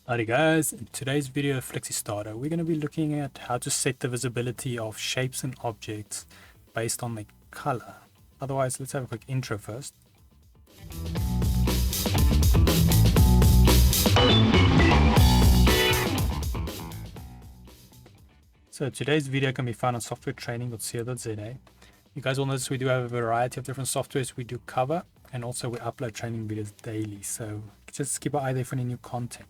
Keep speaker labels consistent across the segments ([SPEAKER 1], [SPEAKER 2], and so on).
[SPEAKER 1] Alright guys, in today's video of FlexiSTARTER, we're going to be looking at how to set the visibility of shapes and objects based on their color. Otherwise, let's have a quick intro first. So today's video can be found on softwaretraining.co.za. You guys will notice we do have a variety of different softwares we do cover, and also we upload training videos daily, so just keep an eye there for any new content.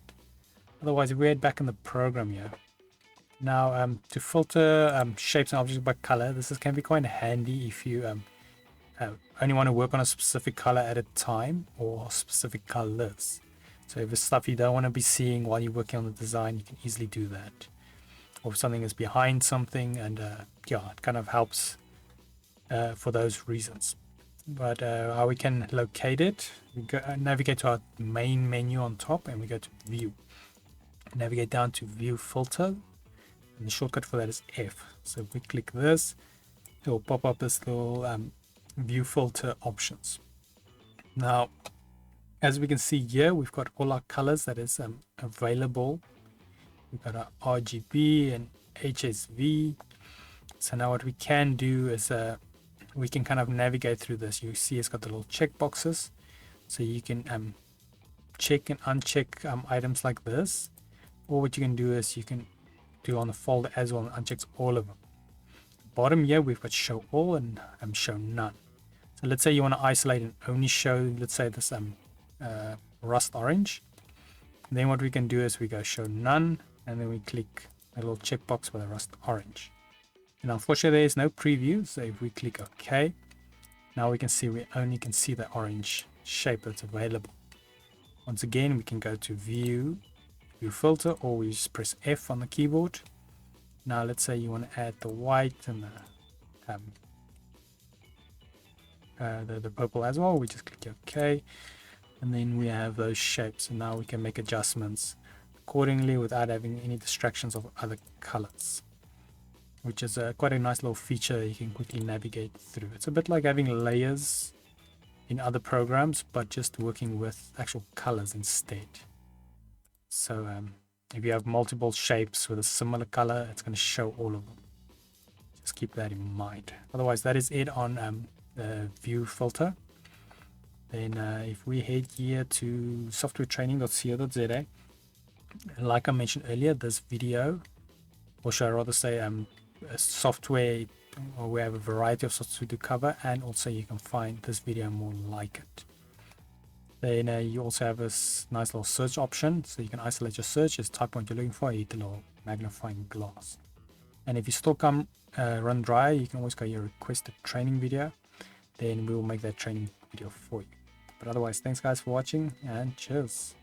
[SPEAKER 1] Otherwise, if we head back in the program here, now to filter shapes and objects by color, can be quite handy if you only want to work on a specific color at a time or specific colors. So if it's stuff you don't want to be seeing while you're working on the design, you can easily do that. Or if something is behind something, and yeah, it kind of helps for those reasons. But how we can locate it, we go navigate to our main menu on top, and we go to View. Navigate down to View Filter, and the shortcut for that is F. So if we click this, it will pop up this little View Filter options. Now, as we can see here, we've got all our colors that is available. We've got our RGB and HSV. So now what we can do is we can kind of navigate through this. You see it's got the little check boxes, so you can check and uncheck items like this. Or what you can do is you can do on the folder as well and uncheck all of them. Bottom here we've got show all and show none. So let's say you want to isolate and only show, let's say this rust orange. Then what we can do is we go show none, and then we click a little checkbox with a rust orange. And unfortunately there is no preview, so if we click OK, now we can see we only can see the orange shape that's available. Once again, we can go to View Filter, or we just press F on the keyboard. Now let's say you want to add the white and the purple as well. We just click OK, and then we have those shapes, and now we can make adjustments accordingly without having any distractions of other colors, which is quite a nice little feature you can quickly navigate through. It's a bit like having layers in other programs, but just working with actual colors instead. So if you have multiple shapes with a similar color, it's going to show all of them. Just keep that in mind. Otherwise, that is it on the View Filter. Then if we head here to softwaretraining.co.za, like I mentioned earlier, this video, or should I rather say software, or we have a variety of software to cover, and also you can find this video more like it. Then you also have this nice little search option, so you can isolate your search. Just type what you're looking for, hit the little magnifying glass. And if you still come run dry, you can always go your requested training video, then we will make that training video for you. But otherwise, thanks guys for watching, and cheers.